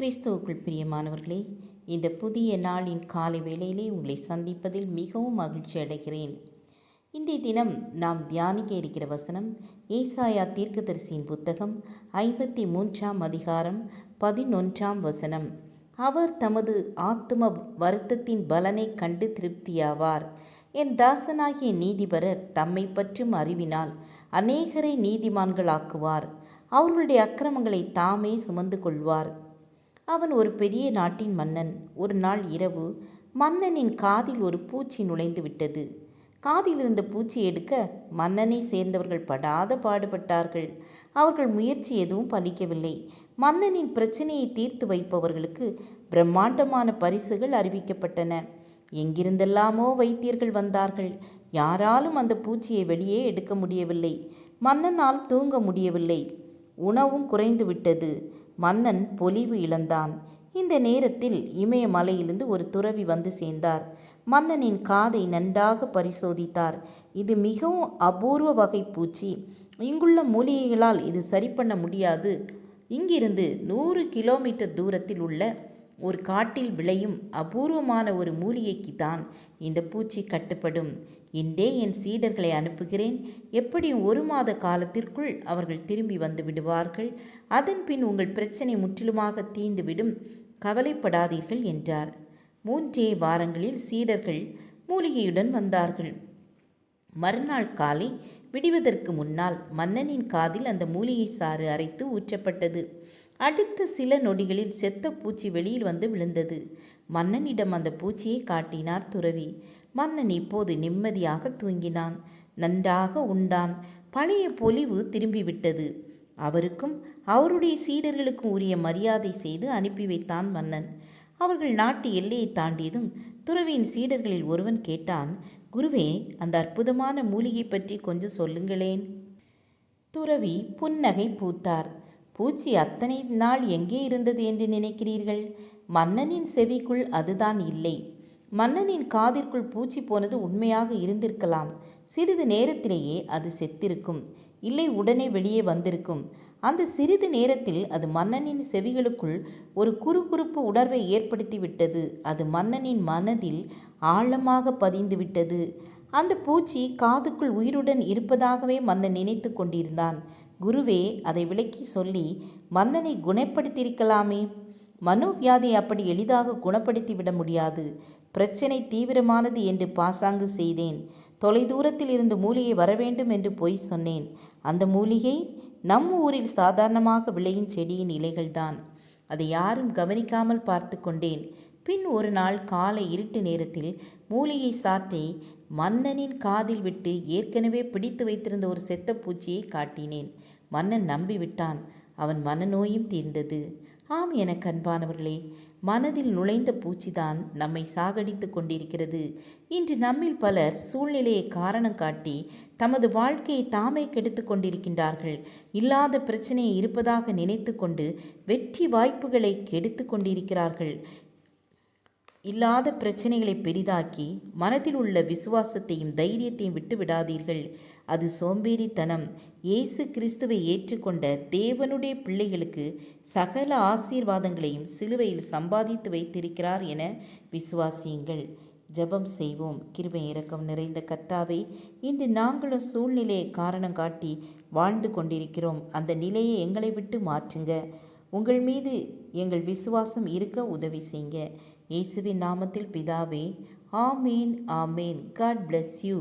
கிறிஸ்துவுக்குள் பிரியமானவர்களே, இந்த புதிய நாளின் காலை வேளையிலே உங்களை சந்திப்பதில் மிகவும் மகிழ்ச்சி அடைகிறேன். இன்றைய தினம் நாம் தியானிக்க இருக்கிற வசனம் ஏசாயா தீர்க்கதரிசியின் புத்தகம் 53ஆம் அதிகாரம் 11ஆம் வசனம். அவர் தமது ஆத்தும வருத்தத்தின் பலனை கண்டு திருப்தியாவார். என் தாசனாகிய நீதிபரர் தம்மை பற்றும் அறிவினால் அநேகரை நீதிமான்களாக்குவார். அவர்களுடைய அக்கிரமங்களை தாமே சுமந்து கொள்வார். அவன் ஒரு பெரிய நாட்டின் மன்னன். ஒரு நாள் இரவு மன்னனின் காதில் ஒரு பூச்சி நுழைந்து விட்டது. காதில் இருந்த பூச்சி எடுக்க மன்னனை சேர்ந்தவர்கள் படாத பாடுபட்டார்கள். அவர்கள் முயற்சி எதுவும் பலிக்கவில்லை. மன்னனின் பிரச்சனையை தீர்த்து வைப்பவர்களுக்கு பிரம்மாண்டமான பரிசுகள் அறிவிக்கப்பட்டன. எங்கிருந்தெல்லாமோ வைத்தியர்கள் வந்தார்கள். யாராலும் அந்த பூச்சியை வெளியே எடுக்க முடியவில்லை. மன்னனால் தூங்க முடியவில்லை. உணவும் குறைந்து விட்டது. மன்னன் பொலிவு இழந்தான். இந்த நேரத்தில் இமயமலையிலிருந்து ஒரு துறவி வந்து சேர்ந்தார். மன்னனின் காதை நன்றாக பரிசோதித்தார். இது மிகவும் அபூர்வ வகை பூச்சி. இங்குள்ள மூலிகைகளால் இது சரி பண்ண முடியாது. இங்கிருந்து 100 கிலோமீட்டர் தூரத்தில் உள்ள ஒரு காட்டில் விளையும் அபூர்வமான ஒரு மூலிகைக்கு தான் இந்த பூச்சி கட்டுப்படும். இன்றே என் சீடர்களை அனுப்புகிறேன். எப்படியும் 1 மாத காலத்திற்குள் அவர்கள் திரும்பி வந்து விடுவார்கள். அதன் பின் உங்கள் பிரச்சனை முற்றிலுமாக தீர்ந்துவிடும். கவலைப்படாதீர்கள் என்றார். 3 வாரங்களில் சீடர்கள் மூலிகையுடன் வந்தார்கள். மறுநாள் காலை விடுவதற்கு முன்னால் மன்னனின் காதில் அந்த மூலிகை சாறு அரைத்து ஊற்றப்பட்டது. அடுத்த சில நொடிகளில் செத்த பூச்சி வெளியில் வந்து விழுந்தது. மன்னனிடம் அந்த பூச்சியை காட்டினார் துறவி. மன்னன் இப்போது நிம்மதியாக தூங்கினான். நன்றாக உண்டான். பழைய பொலிவு திரும்பிவிட்டது. அவருக்கும் அவருடைய சீடர்களுக்கும் உரிய மரியாதை செய்து அனுப்பி வைத்தான் மன்னன். அவர்கள் நாட்டு எல்லையை தாண்டியதும் துறவியின் சீடர்களில் ஒருவன் கேட்டான், குருவே, அந்த அற்புதமான மூலிகை பற்றி கொஞ்சம் சொல்லுங்களேன். துறவி புன்னகை பூத்தார். பூச்சி அத்தனை நாள் எங்கே இருந்தது என்று நினைக்கிறீர்கள்? மன்னனின் செவிக்குள் அதுதான் இல்லை. மன்னனின் காதிற்குள் பூச்சி போனது உண்மையாக இருந்திருக்கலாம். சிறிது நேரத்திலேயே அது செத்திருக்கும். இல்லை, உடனே வெளியே வந்திருக்கும். அந்த சிறிது நேரத்தில் அது மன்னனின் செவிகளுக்குள் ஒரு குறுகுறுப்பு உணர்வை ஏற்படுத்திவிட்டது. அது மன்னனின் மனதில் ஆழமாக பதிந்து விட்டது. அந்த பூச்சி காதுக்குள் உயிருடன் இருப்பதாகவே மன்னன் நினைத்து கொண்டிருந்தான். குருவே, அதை விளக்கி சொல்லி மன்னனை குணப்படுத்தியிருக்கலாமே. மனோவியாதியை அப்படி எளிதாக குணப்படுத்தி விட முடியாது. பிரச்சனை தீவிரமானது என்று பாசாங்கு செய்தேன். தொலைதூரத்தில் இருந்து மூலிகை வரவேண்டும் என்று பொய் சொன்னேன். அந்த மூலிகை நம் ஊரில் சாதாரணமாக விளையும் செடியின் இலைகள்தான். அதை யாரும் கவனிக்காமல் பார்த்து கொண்டேன். பின் ஒரு நாள் காலை இருட்டு நேரத்தில் மூலிகை சாற்றை மன்னனின் காதில் விட்டு ஏற்கனவே பிடித்து வைத்திருந்த ஒரு செத்த பூச்சியை காட்டினேன். மன்னன் நம்பிவிட்டான். அவன் மனநோயும் தீர்ந்தது. ஆம், எனக்கு அன்பானவர்களே, மனதில் நுழைந்த பூச்சிதான் நம்மை சாகடித்து கொண்டிருக்கிறது. இன்று நம்மில் பலர் சூழ்நிலையை காரணம் காட்டி தமது வாழ்க்கையை தாமே கெடுத்து கொண்டிருக்கின்றார்கள். இல்லாத பிரச்சனையை இருப்பதாக நினைத்து கொண்டு வெற்றி வாய்ப்புகளை கெடுத்து கொண்டிருக்கிறார்கள். இல்லாத பிரச்சனைகளை பெரிதாக்கி மனதில் உள்ள விசுவாசத்தையும் தைரியத்தையும் விட்டு விடாதீர்கள். அது சோம்பேறித்தனம். இயேசு கிறிஸ்துவை ஏற்றுக்கொண்ட தேவனுடைய பிள்ளைகளுக்கு சகல ஆசீர்வாதங்களையும் சிலுவையில் சம்பாதித்து வைத்திருக்கிறார் என விசுவாசியுங்கள். ஜெபம் செய்வோம். கிருபை இரக்கம் நிறைந்த கர்த்தாவே, இன்று நாங்களும் சூழ்நிலையை காரணம் காட்டி வாழ்ந்து கொண்டிருக்கிறோம். அந்த நிலையை எங்களை விட்டு மாற்றுங்க. உங்கள் மீது எங்கள் விசுவாசம் இருக்க உதவி செய்யுங்க. இயேசுவின் நாமத்தில் பிதாவே, ஆமேன், ஆமேன். God bless you.